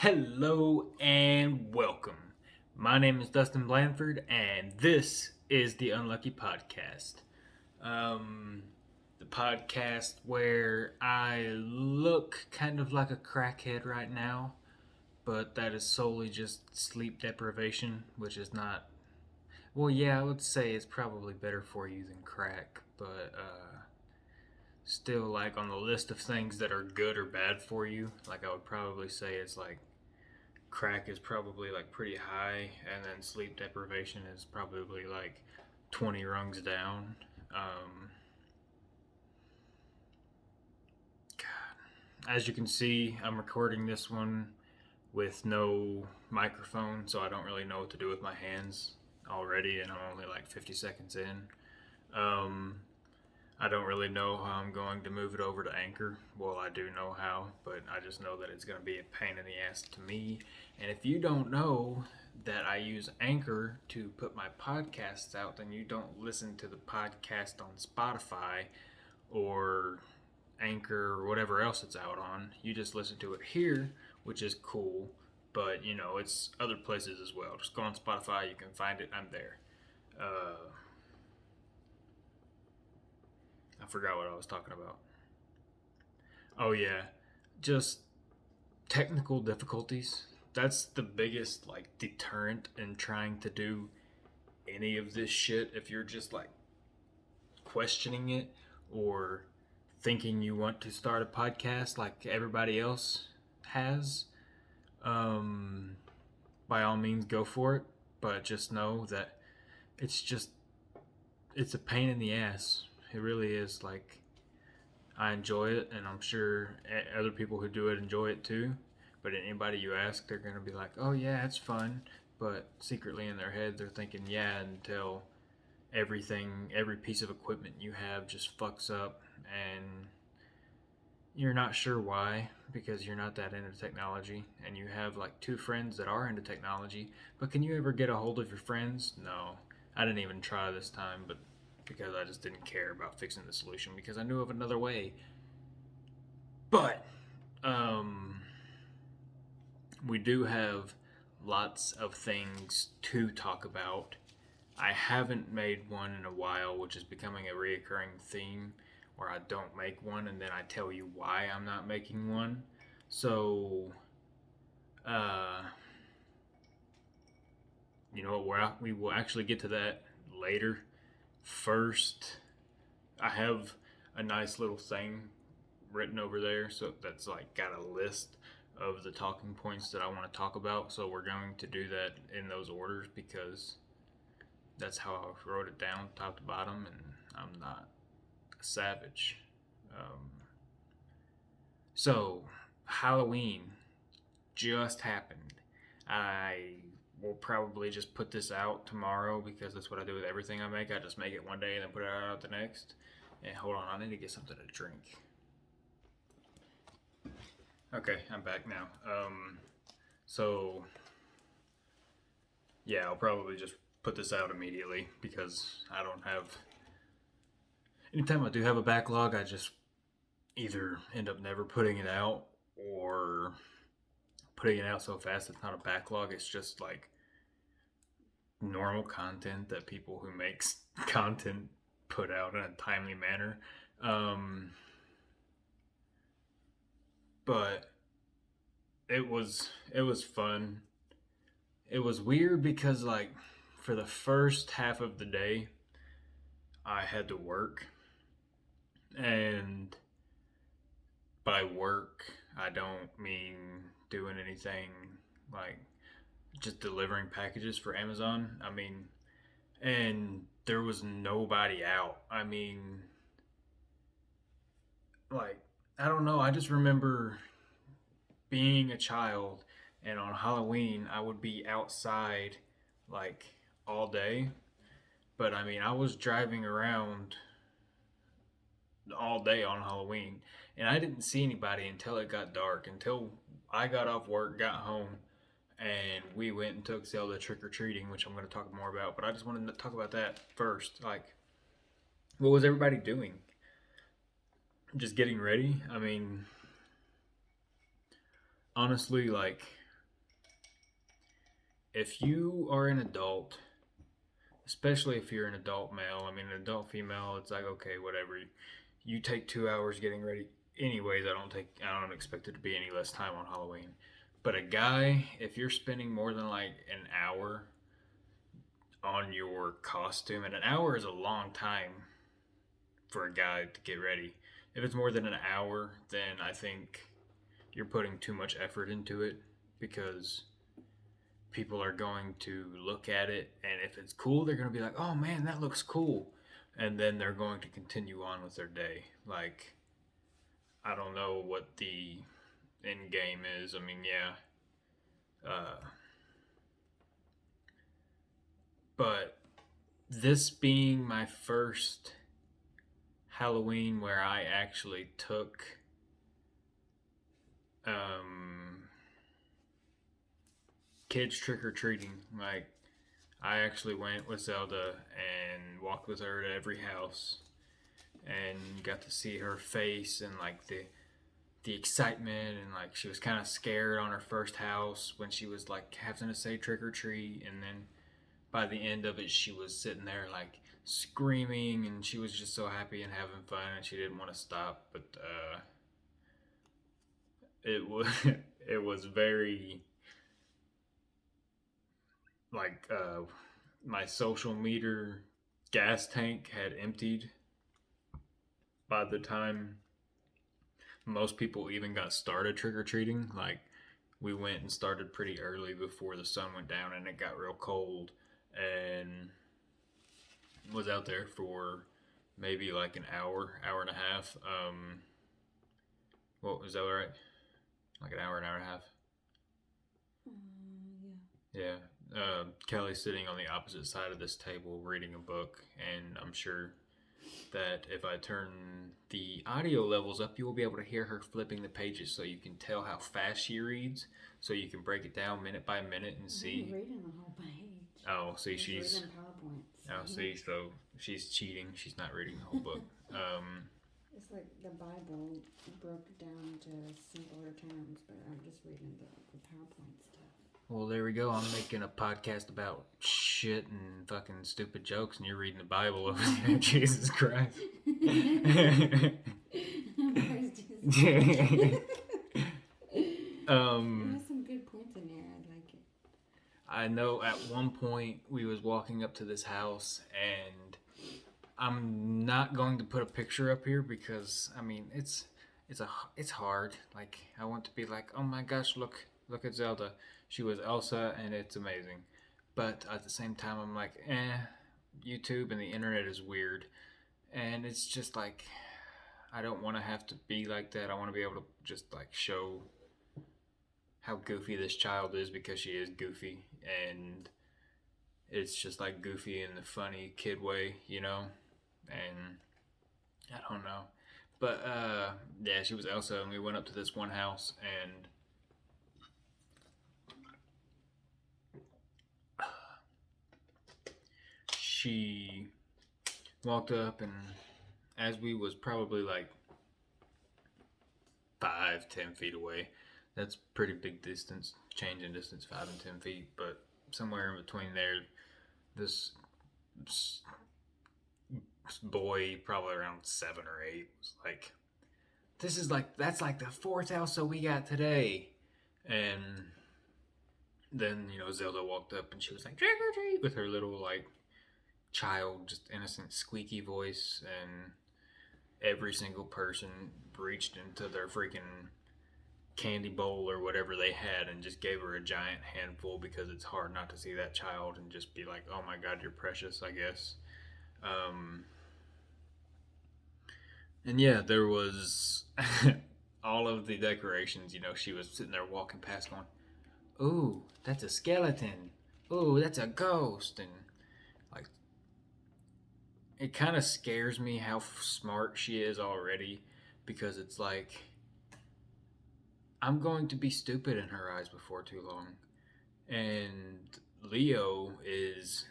Hello and welcome. My name is Dustin Blandford, and this is the Unlucky Podcast. Um, the podcast where I look kind of like a crackhead right now, but that is solely just sleep deprivation, which is not. Well, yeah, I would say it's probably better for you than crack, but still, like on the list of things that are good or bad for you, like I would probably say it's like crack is probably like pretty high, and then sleep deprivation is probably like 20 rungs down. Um, as you can see, I'm recording this one with no microphone, so I don't really know what to do with my hands already, and I'm only like 50 seconds in. Um, I don't really know how I'm going to move it over to Anchor. Well, I do know how, but I just know that it's going to be a pain in the ass to me. And if you don't know that I use Anchor to put my podcasts out, then you don't listen to the podcast on Spotify or Anchor or whatever else it's out on. You just listen to it here, which is cool. But it's other places as well. Just go on Spotify, you can find it. I'm there. Uh, I forgot what I was talking about. Oh yeah, just technical difficulties. That's the biggest like deterrent in trying to do any of this shit. If you're just like questioning it or thinking you want to start a podcast like everybody else has, um, by all means go for it. But just know that it's just it's a pain in the ass. It really is. Like I enjoy it, and I'm sure other people who do it enjoy it too. But anybody you ask, they're gonna be like, "Oh yeah, it's fun," but secretly in their head, they're thinking, "Yeah," until every piece of equipment you have just fucks up, and you're not sure why because you're not that into technology, and you have like two friends that are into technology. But can you ever get a hold of your friends? No, I didn't even try this time, but because I just didn't care about fixing the solution because I knew of another way. But um, we do have lots of things to talk about. I haven't made one in a while, which is becoming a reoccurring theme where I don't make one and then I tell you why I'm not making one. So, uh, you know what? We will actually get to that later. First, I have a nice little thing written over there, so that's like got a list of the talking points that I want to talk about. So we're going to do that in those orders because that's how I wrote it down, top to bottom, and I'm not a savage. Um, so Halloween just happened. I will probably just put this out tomorrow because that's what I do with everything I make. I just make it one day and then put it out the next. And hold on, I need to get something to drink. Okay, I'm back now. So yeah, I'll probably just put this out immediately because I don't have. Anytime I do have a backlog, I just either end up never putting it out or putting it out so fast it's not a backlog. It's just like normal content that people who makes content put out in a timely manner. Um, but it was fun. It was weird because like for the first half of the day I had to work, and by work I don't mean doing anything like just delivering packages for Amazon. I mean, and there was nobody out. I mean, like I don't know, I just remember being a child, and on Halloween I would be outside like all day. But I mean, I was driving around all day on Halloween, and I didn't see anybody until it got dark. Until I got off work, got home, and we went and took Zelda trick or treating, which I'm going to talk more about. But I just wanted to talk about that first. Like, what was everybody doing? Just getting ready. I mean, honestly, like if you are an adult, especially if you're an adult male, I mean, an adult female, it's like, okay, whatever. You take 2 hours getting ready. Anyways, I don't expect it to be any less time on Halloween. But a guy, if you're spending more than like an hour on your costume, and an hour is a long time for a guy to get ready. If it's more than an hour, then I think you're putting too much effort into it because people are going to look at it, and if it's cool, they're going to be like, "Oh man, that looks cool," and then they're going to continue on with their day. Like, I don't know what the end game is. I mean, yeah, but this being my first Halloween where I actually took um, kids trick or treating. Like, I actually went with Zelda and walked with her to every house and got to see her face and like the excitement, and like she was kind of scared on her first house when she was like having to say trick or treat, and then by the end of it she was sitting there like screaming, and she was just so happy and having fun, and she didn't want to stop. But it was it was very like my social meter gas tank had emptied by the time most people even got started trick or treating. Like, we went and started pretty early before the sun went down and it got real cold, and was out there for maybe like an hour and a half. What was that right? Like an hour and a half. Yeah. Kelly's sitting on the opposite side of this table reading a book, and I'm sure that if I turn the audio levels up, you will be able to hear her flipping the pages so you can tell how fast she reads, so you can break it down minute by minute and see. I'm reading the whole page. Oh, see, she's reading PowerPoints. Oh, see, so she's cheating. She's not reading the whole book. It's like the Bible broke down to simpler terms, but I'm just reading the PowerPoint stuff. Well, there we go. I'm making a podcast about shit and fucking stupid jokes, and you're reading the Bible over there. Jesus Christ. Praise Jesus. There's some good points in there. I like it. I know at one point we was walking up to this house, and I'm not going to put a picture up here because I mean it's hard. Like, I want to be like, oh my gosh, look at Zelda. She was Elsa, and it's amazing. But at the same time, I'm like, YouTube and the internet is weird, and it's just like, I don't want to have to be like that. I want to be able to just like show how goofy this child is, because she is goofy, and it's just like goofy in the funny kid way, you know? And I don't know. But yeah, she was Elsa, and we went up to this one house, and she walked up, and as we was probably like 5-10 feet away, that's pretty big distance, change in distance, 5 and 10 feet, but somewhere in between there, this boy, probably around 7 or 8, was like, that's like the fourth Elsa we got today. And then, Zelda walked up, and she was like, trick or treat, with her little like child, just innocent squeaky voice, and every single person reached into their freaking candy bowl or whatever they had and just gave her a giant handful, because it's hard not to see that child and just be like, oh my god, you're precious, I guess. And yeah, there was all of the decorations. She was sitting there walking past going, ooh, that's a skeleton, ooh, that's a ghost. And like, it kind of scares me how smart she is already, because it's like, I'm going to be stupid in her eyes before too long. And Leo is,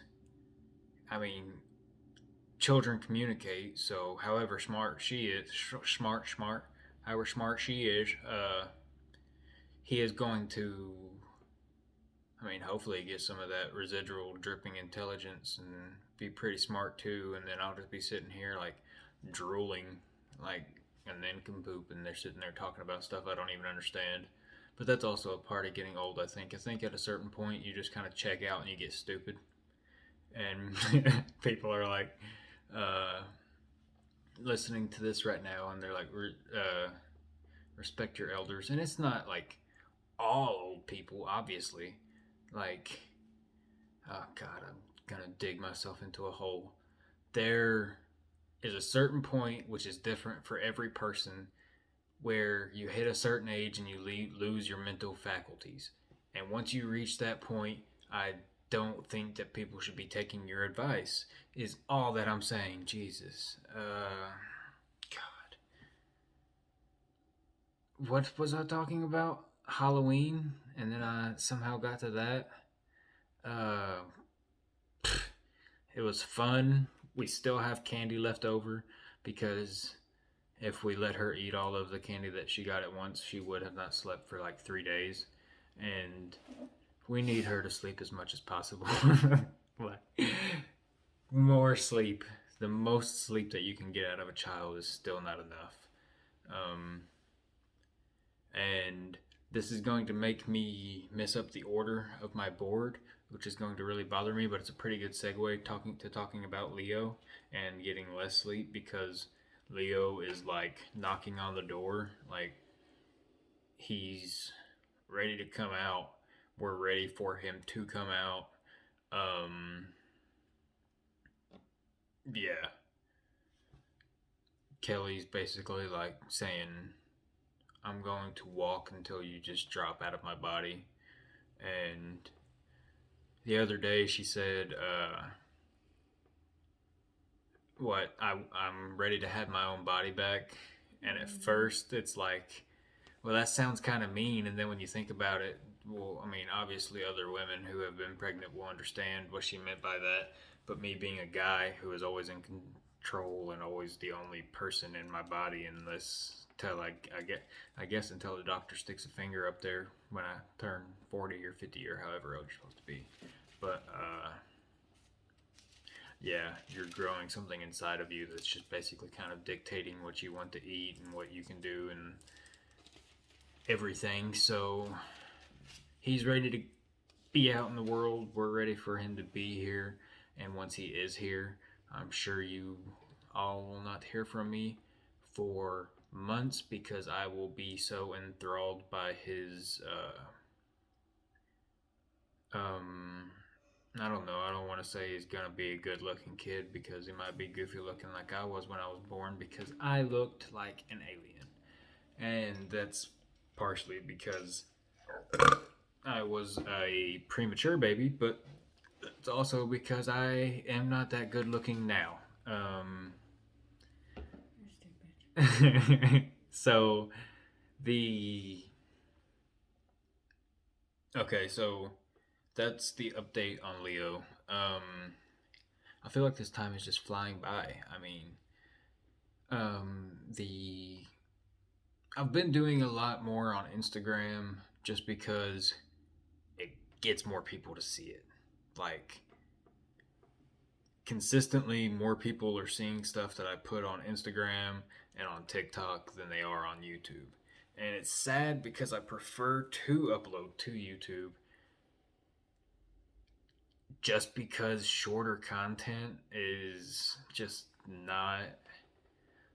I mean, children communicate, so however smart she is, however smart she is, he is going to, I mean, hopefully get some of that residual dripping intelligence and be pretty smart too. And then I'll just be sitting here like drooling, like and then can poop, and they're sitting there talking about stuff I don't even understand. But that's also a part of getting old. I think. I think at a certain point you just kind of check out and you get stupid, and people are like listening to this right now, and they're like, respect your elders, and it's not like all old people, obviously. Like, oh god, I'm gonna dig myself into a hole. There is a certain point which is different for every person where you hit a certain age and you lose your mental faculties. And once you reach that point, I don't think that people should be taking your advice, is all that I'm saying. Jesus. God. What was I talking about? Halloween? And then I somehow got to that. Uh, it was fun. We still have candy left over because if we let her eat all of the candy that she got at once, she would have not slept for like 3 days. And we need her to sleep as much as possible. More sleep. The most sleep that you can get out of a child is still not enough. And this is going to make me mess up the order of my board, which is going to really bother me, but it's a pretty good segue talking about Leo and getting less sleep, because Leo is like knocking on the door, like he's ready to come out. We're ready for him to come out. Yeah. Kelly's basically like saying, I'm going to walk until you just drop out of my body. And the other day she said, I'm ready to have my own body back. And at first it's like, well, that sounds kind of mean. And then when you think about it, well, I mean, obviously other women who have been pregnant will understand what she meant by that. But me being a guy who is always in control and always the only person in my body in this till I guess until the doctor sticks a finger up there when I turn 40 or 50 or however old you're supposed to be. But yeah, you're growing something inside of you that's just basically kind of dictating what you want to eat and what you can do and everything. So he's ready to be out in the world. We're ready for him to be here. And once he is here, I'm sure you all will not hear from me for months, because I will be so enthralled by his I don't know, I don't want to say he's gonna be a good looking kid, because he might be goofy looking like I was when I was born, because I looked like an alien. And that's partially because I was a premature baby, but it's also because I am not that good looking now. So the okay, so that's the update on Leo. I feel like this time is just flying by. I mean, the I've been doing a lot more on Instagram just because it gets more people to see it. Like, consistently more people are seeing stuff that I put on Instagram and on TikTok than they are on YouTube. And it's sad because I prefer to upload to YouTube just because shorter content is just not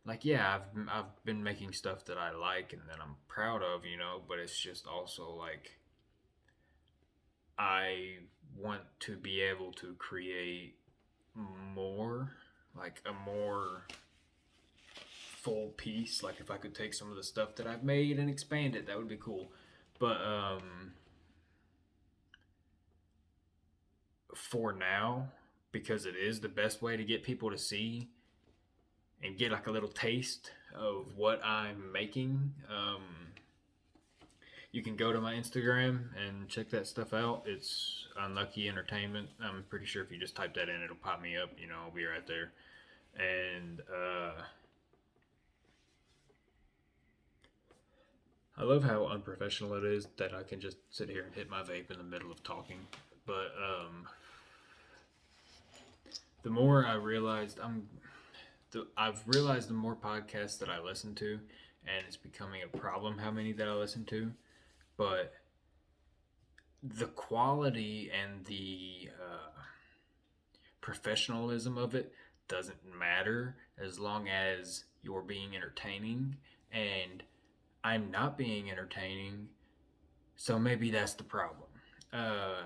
like, yeah, I've been making stuff that I like and that I'm proud of, but it's just also like I want to be able to create more, like a more full piece. Like if I could take some of the stuff that I've made and expand it, that would be cool. But for now, because it is the best way to get people to see and get like a little taste of what I'm making, you can go to my Instagram and check that stuff out. It's Unlucky Entertainment. I'm pretty sure if you just type that in, it'll pop me up. I'll be right there. And I love how unprofessional it is that I can just sit here and hit my vape in the middle of talking. But the more I realized I've realized the more podcasts that I listen to, and it's becoming a problem how many that I listen to. But the quality and the professionalism of it doesn't matter as long as you're being entertaining, and I'm not being entertaining, so maybe that's the problem. Uh,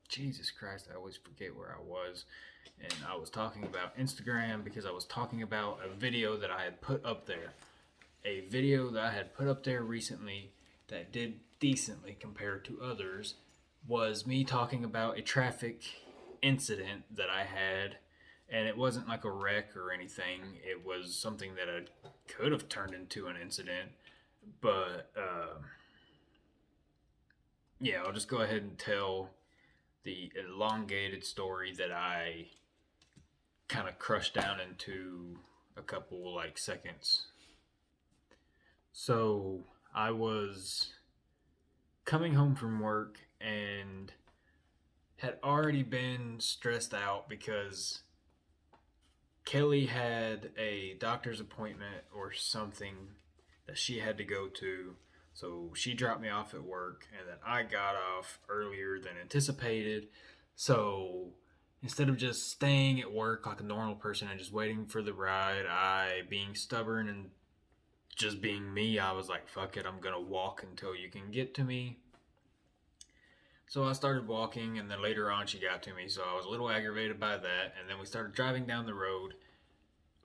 Jesus Christ, I always forget where I was. And I was talking about Instagram because I was talking about a video that I had put up there. A video that I had put up there recently that did decently compared to others was me talking about a traffic incident that I had. And it wasn't like a wreck or anything. It was something that I could have turned into an incident. But yeah, I'll just go ahead and tell the elongated story that I kind of crushed down into a couple like seconds. So I was coming home from work and had already been stressed out because Kelly had a doctor's appointment or something that she had to go to. So she dropped me off at work, and then I got off earlier than anticipated. So instead of just staying at work like a normal person and just waiting for the ride, I, being stubborn and just being me, I was like, fuck it, I'm gonna walk until you can get to me. So I started walking, and then later on she got to me, so I was a little aggravated by that. And then we started driving down the road,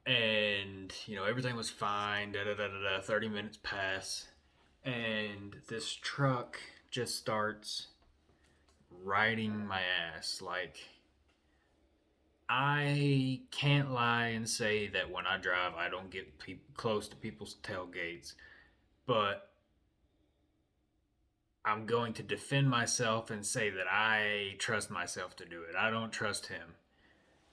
and everything was fine. 30 minutes pass, and this truck just starts riding my ass. Like, I can't lie and say that when I drive, I don't get close to people's tailgates, but I'm going to defend myself and say that I trust myself to do it. I don't trust him.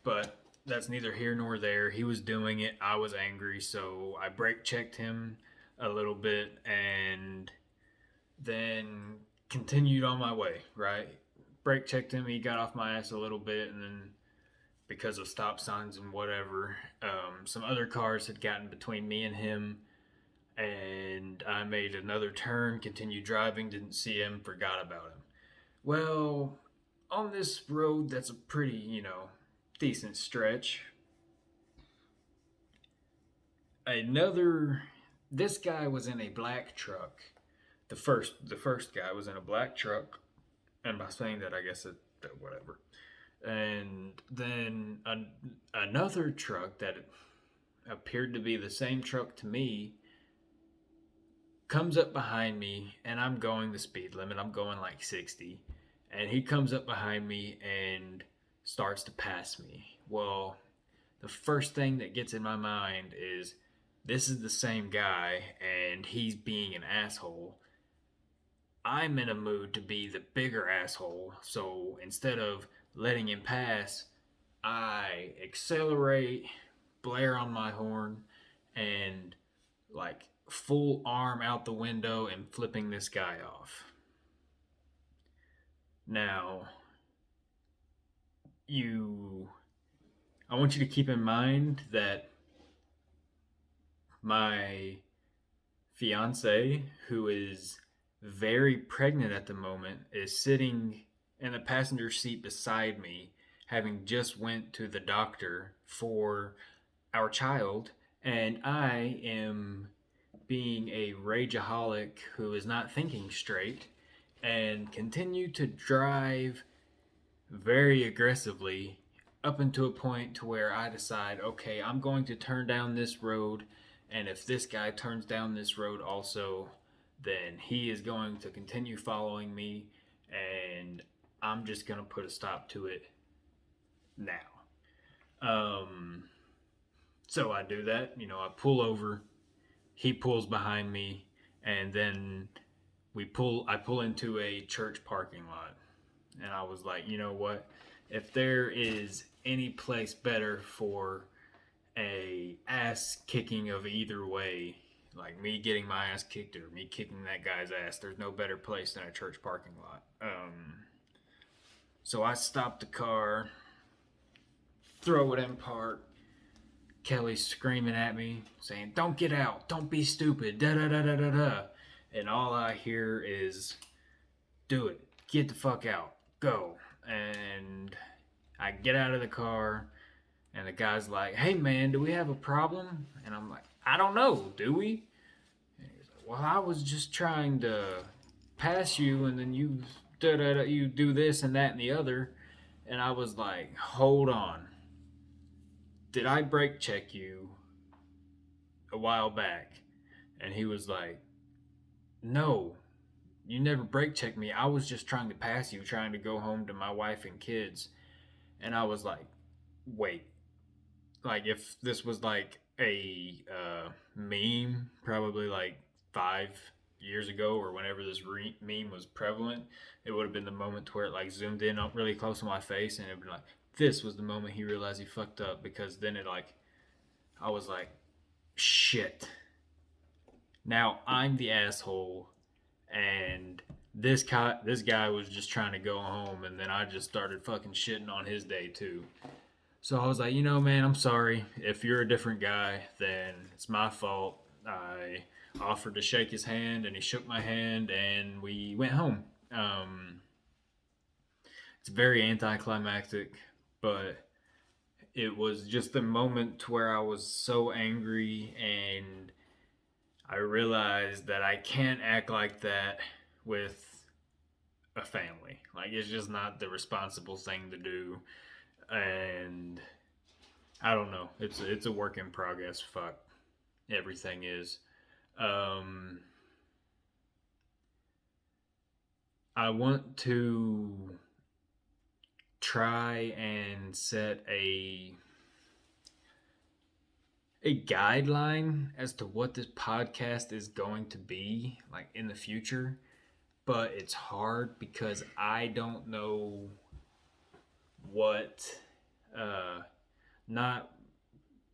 But that's neither here nor there. He was doing it. I was angry, so I brake checked him a little bit and then continued on my way, right? Brake checked him. He got off my ass a little bit, and then because of stop signs and whatever, some other cars had gotten between me and him, and I made another turn, continued driving, didn't see him, forgot about him. Well, on this road that's a pretty, decent stretch, this guy was in a black truck. The first guy was in a black truck, and by saying that, I guess whatever. And then another truck that appeared to be the same truck to me comes up behind me, and I'm going the speed limit. I'm going like 60, and he comes up behind me and starts to pass me. Well, the first thing that gets in my mind is this is the same guy, and he's being an asshole. I'm in a mood to be the bigger asshole, so instead of letting him pass, I accelerate, blare on my horn, and like full arm out the window and flipping this guy off. Now, I want you to keep in mind that my fiance, who is very pregnant at the moment, is sitting in the passenger seat beside me, having just went to the doctor for our child, and I am being a rageaholic who is not thinking straight and continue to drive very aggressively up into a point to where I decide, okay, I'm going to turn down this road, and if this guy turns down this road also, then he is going to continue following me, and I'm just going to put a stop to it now. So I do that, I pull over, he pulls behind me, and then I pull into a church parking lot. And I was like, you know what? If there is any place better for a ass kicking of either way, Like me getting my ass kicked or me kicking that guy's ass. There's no better place than a church parking lot. So I stopped the car, throw it in park. Kelly's screaming at me, saying, "Don't get out! Don't be stupid! Da da da da da da!" And all I hear is, "Do it! Get the fuck out! Go!" And I get out of the car, and the guy's like, "Hey man, do we have a problem?" And I'm like, "I don't know. Do we?" And he's like, "Well, I was just trying to pass you, and then you da da da, you do this and that and the other." And I was like, "Hold on. Did I brake check you a while back?" And he was like, "No, you never brake checked me. I was just trying to pass you, trying to go home to my wife and kids." And I was like, "Wait, like if this was like a meme, probably like 5 years ago or whenever this meme was prevalent, it would have been the moment where it like zoomed in up really close to my face, and it would be like, this was the moment he realized he fucked up, because then it like, I was like, shit. Now I'm the asshole, and this guy was just trying to go home, and then I just started fucking shitting on his day too. So I was like, man, I'm sorry. If you're a different guy, then it's my fault. I offered to shake his hand, and he shook my hand, and we went home. It's very anticlimactic, but it was just a moment where I was so angry, and I realized that I can't act like that with a family. Like, it's just not the responsible thing to do. And I don't know. It's a work in progress. Fuck, everything is. Um, I want to try and set a guideline as to what this podcast is going to be like in the future, but it's hard because I don't know what not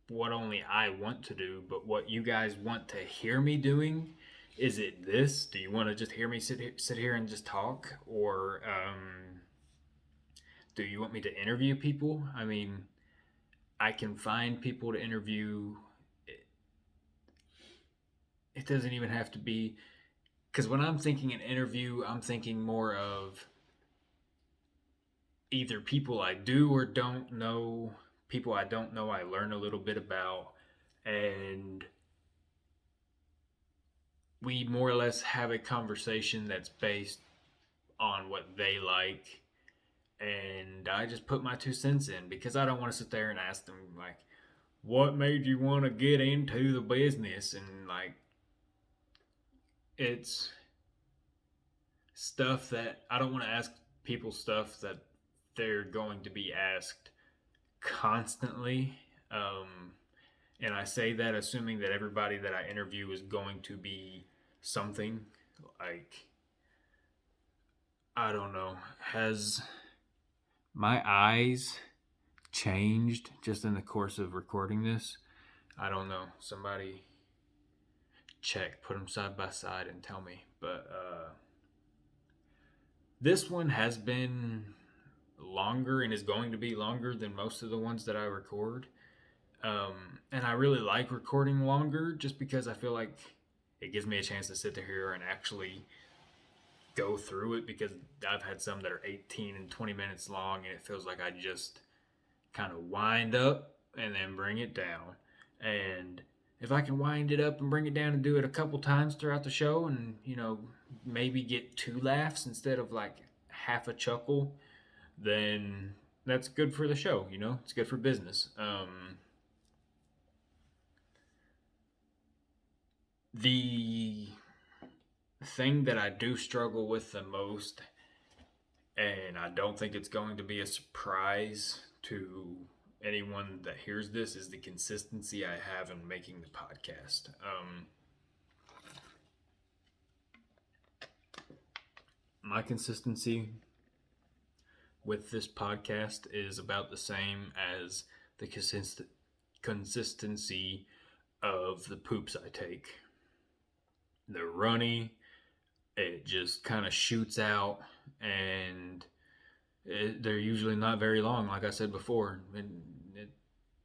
what only I want to do, but what you guys want to hear me doing. Is it this? Do you want to just hear me sit here and just talk, or do you want me to interview people? I mean, I can find people to interview. It doesn't even have to be, because when I'm thinking an interview, I'm thinking more of either people I do or don't know, people I don't know I learn a little bit about, and we more or less have a conversation that's based on what they like, and I just put my 2 cents in, because I don't want to sit there and ask them like, what made you want to get into the business, and like, it's stuff that I don't want to ask people, stuff that they're going to be asked constantly. And I say that assuming that everybody that I interview is going to be something like, I don't know, has my eyes changed just in the course of recording this? I don't know. Somebody check, put them side by side and tell me. But this one has been longer and is going to be longer than most of the ones that I record. And I really like recording longer just because I feel like it gives me a chance to sit here and actually go through it, because I've had some that are 18 and 20 minutes long, and it feels like I just kind of wind up and then bring it down. And if I can wind it up and bring it down and do it a couple times throughout the show, and maybe get 2 laughs instead of like half a chuckle, then that's good for the show. It's good for business. The thing that I do struggle with the most, and I don't think it's going to be a surprise to anyone that hears this, is the consistency I have in making the podcast. My consistency with this podcast is about the same as the consistency of the poops I take. they're runny. It just kind of shoots out, and they're usually not very long, like I said before. And it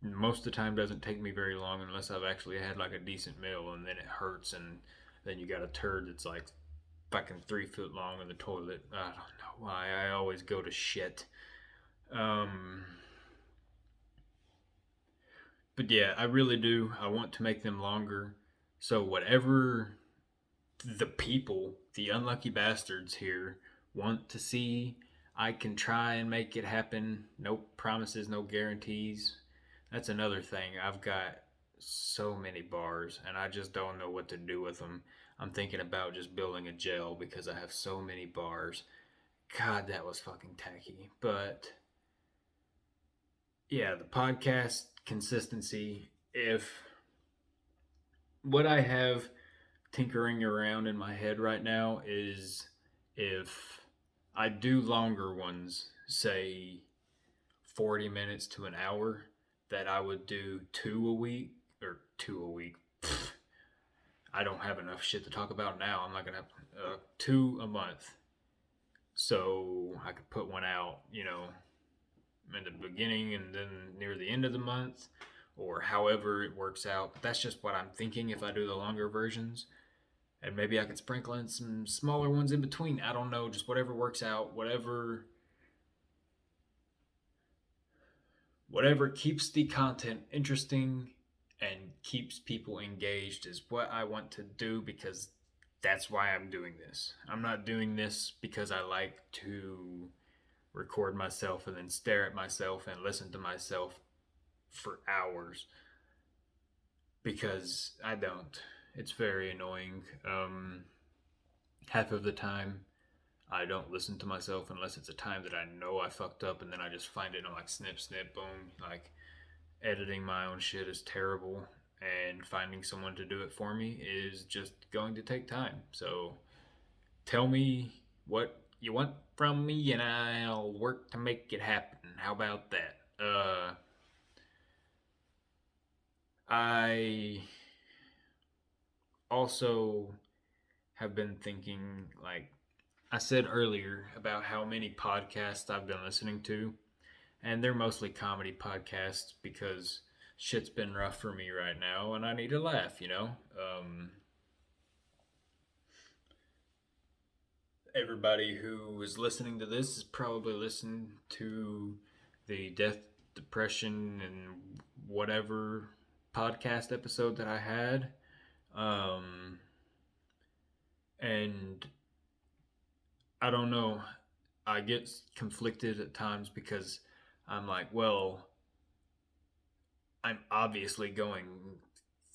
most of the time doesn't take me very long unless I've actually had like a decent meal, and then it hurts, and then you got a turd that's like fucking 3 foot long in the toilet. I don't know why I always go to shit. Um, but yeah, I really do. I want to make them longer. So whatever the people, the unlucky bastards here, want to see, I can try and make it happen. No promises, no guarantees. That's another thing. I've got so many bars and I just don't know what to do with them. I'm thinking about just building a jail because I have so many bars. God, that was fucking tacky. But yeah, the podcast consistency. If what I have tinkering around in my head right now is if I do longer ones, say 40 minutes to an hour, that I would do 2 a week or 2 a week. I don't have enough shit to talk about now. I'm not gonna have 2 a month, so I could put one out, in the beginning and then near the end of the month, or however it works out. But that's just what I'm thinking if I do the longer versions. And maybe I could sprinkle in some smaller ones in between. I don't know, just whatever works out, whatever keeps the content interesting and keeps people engaged is what I want to do, because that's why I'm doing this. I'm not doing this because I like to record myself and then stare at myself and listen to myself for hours, because I don't. It's very annoying. Half of the time, I don't listen to myself unless it's a time that I know I fucked up, and then I just find it and I'm like, snip, snip, boom. Like, editing my own shit is terrible, and finding someone to do it for me is just going to take time. So, tell me what you want from me, and I'll work to make it happen. How about that? I also have been thinking, like I said earlier, about how many podcasts I've been listening to, and they're mostly comedy podcasts because shit's been rough for me right now, and I need a laugh. Everybody who is listening to this is probably listening to the death, depression, and whatever podcast episode that I had. Um, and I don't know. I get conflicted at times because I'm like, well, I'm obviously going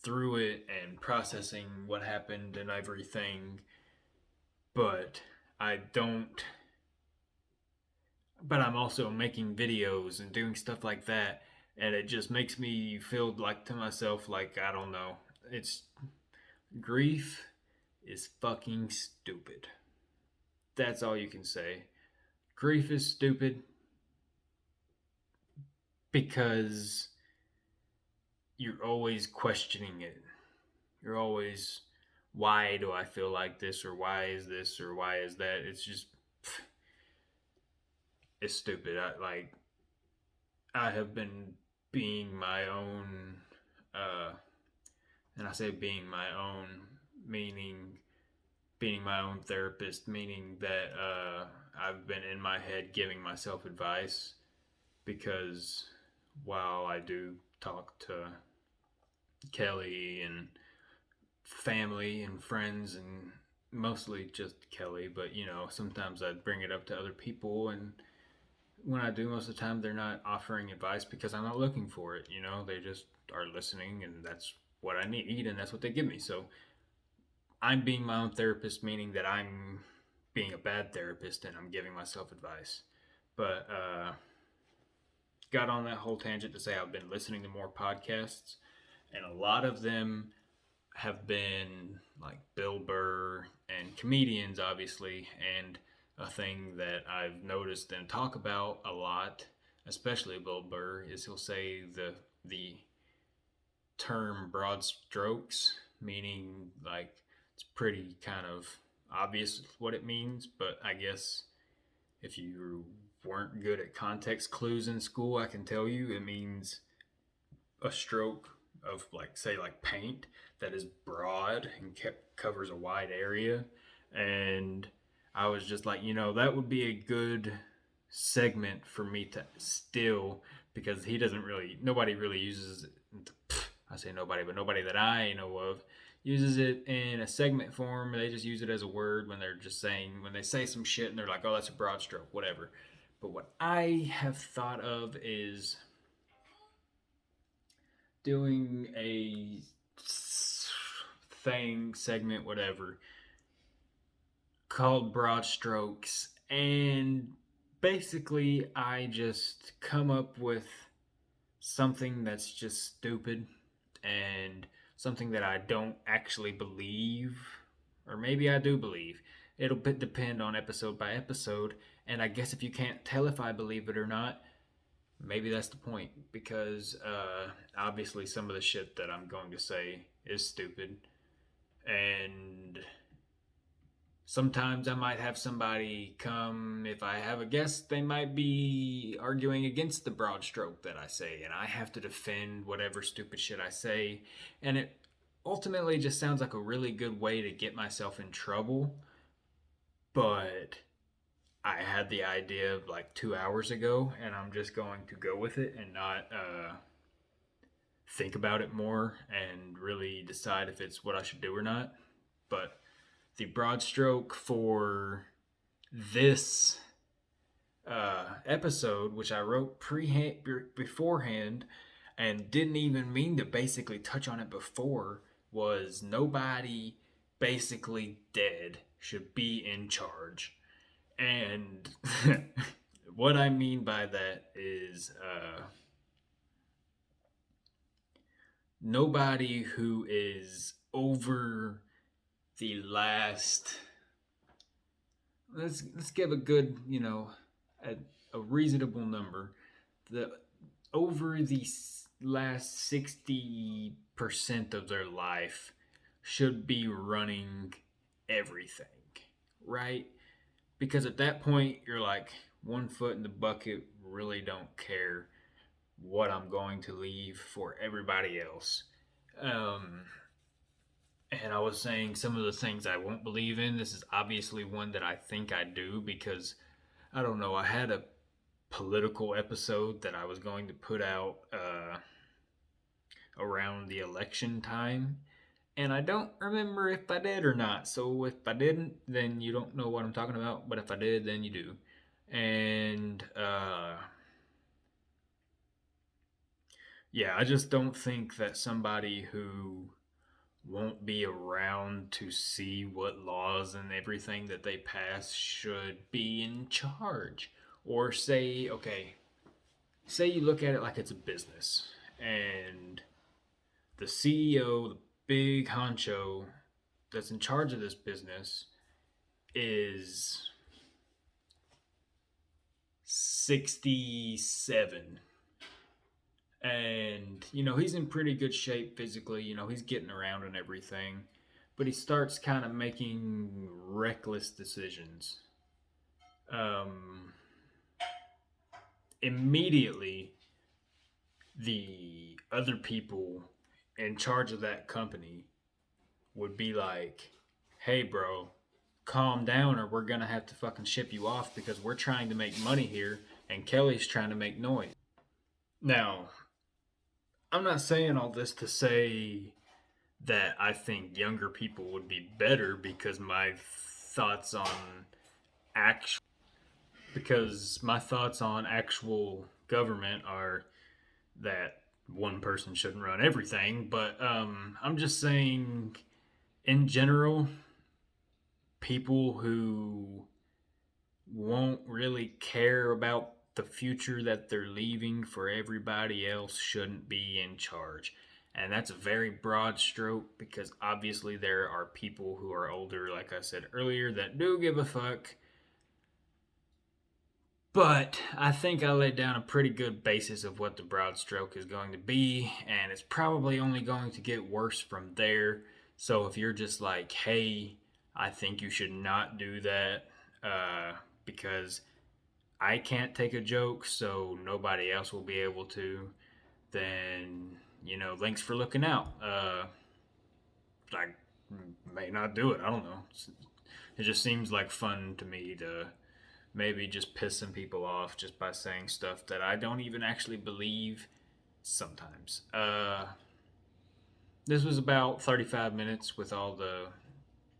through it and processing what happened and everything, but I don't. But I'm also making videos and doing stuff like that, and it just makes me feel like to myself, like, I don't know. It's grief is fucking stupid. That's all you can say. Grief is stupid because you're always questioning it. You're always, why do I feel like this, or why is this, or why is that? It's just, it's stupid. I have been being my own, uh, and I say being my own, meaning being my own therapist, meaning that I've been in my head giving myself advice, because while I do talk to Kelly and family and friends, and mostly just Kelly, but sometimes I bring it up to other people, and when I do, most of the time they're not offering advice because I'm not looking for it. They just are listening, and that's what I need, and that's what they give me. So I'm being my own therapist, meaning that I'm being a bad therapist and I'm giving myself advice. But got on that whole tangent to say I've been listening to more podcasts, and a lot of them have been like Bill Burr and comedians, obviously. And a thing that I've noticed and talk about a lot, especially Bill Burr, is he'll say the term broad strokes, meaning like It's pretty kind of obvious what it means, but I guess if you weren't good at context clues in school, I can tell you it means a stroke of, like, say, like paint that is broad and covers a wide area. And I was just like, that would be a good segment for me to steal, because nobody really uses it. I say nobody, but nobody that I know of uses it in a segment form. They just use it as a word when they're just saying, when they say some shit and they're like, oh, that's a broad stroke, whatever. But what I have thought of is doing a segment, whatever, called Broad Strokes. And basically, I just come up with something that's just stupid and something that I don't actually believe, or maybe I do believe. It'll depend on episode by episode, and I guess if you can't tell if I believe it or not, maybe that's the point, because obviously some of the shit that I'm going to say is stupid, and sometimes I might have somebody come. If I have a guest, they might be arguing against the broad stroke that I say, and I have to defend whatever stupid shit I say. And it ultimately just sounds like a really good way to get myself in trouble. But I had the idea like 2 hours ago, and I'm just going to go with it and not think about it more and really decide if it's what I should do or not. But the broad stroke for this episode, which I wrote beforehand and didn't even mean to basically touch on it before, was nobody basically dead should be in charge. And what I mean by that is nobody who is over the last, let's give a good, a reasonable number, the over the last 60% of their life should be running everything, right? Because at that point you're like one foot in the bucket, really don't care what I'm going to leave for everybody else. And I was saying some of the things I won't believe in. This is obviously one that I think I do, because I don't know. I had a political episode that I was going to put out around the election time, and I don't remember if I did or not. So if I didn't, then you don't know what I'm talking about. But if I did, then you do. And yeah, I just don't think that somebody who won't be around to see what laws and everything that they pass should be in charge. Or say, okay, say you look at it like it's a business, and the CEO, the big honcho that's in charge of this business, is 67. And he's in pretty good shape physically. He's getting around and everything, but he starts kind of making reckless decisions. Immediately the other people in charge of that company would be like, hey bro, calm down, or we're gonna have to fucking ship you off, because we're trying to make money here and Kelly's trying to make noise. Now, I'm not saying all this to say that I think younger people would be better, because my thoughts on actual government are that one person shouldn't run everything. But I'm just saying, in general, people who won't really care about the future that they're leaving for everybody else shouldn't be in charge. And that's a very broad stroke, because obviously there are people who are older, like I said earlier, that do give a fuck. But I think I laid down a pretty good basis of what the broad stroke is going to be, and it's probably only going to get worse from there. So if you're just like, hey, I think you should not do that because I can't take a joke, so nobody else will be able to, then, thanks for looking out. I may not do it. I don't know. It just seems like fun to me to maybe just piss some people off just by saying stuff that I don't even actually believe sometimes. This was about 35 minutes with all the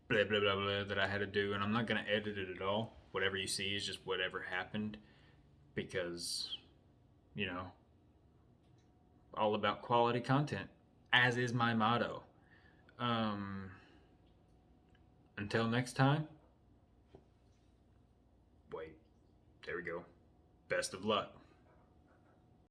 blah, blah, blah, blah that I had to do, and I'm not going to edit it at all. Whatever you see is just whatever happened because, you know, all about quality content, as is my motto. Um, until next time, wait, there we go. Best of luck.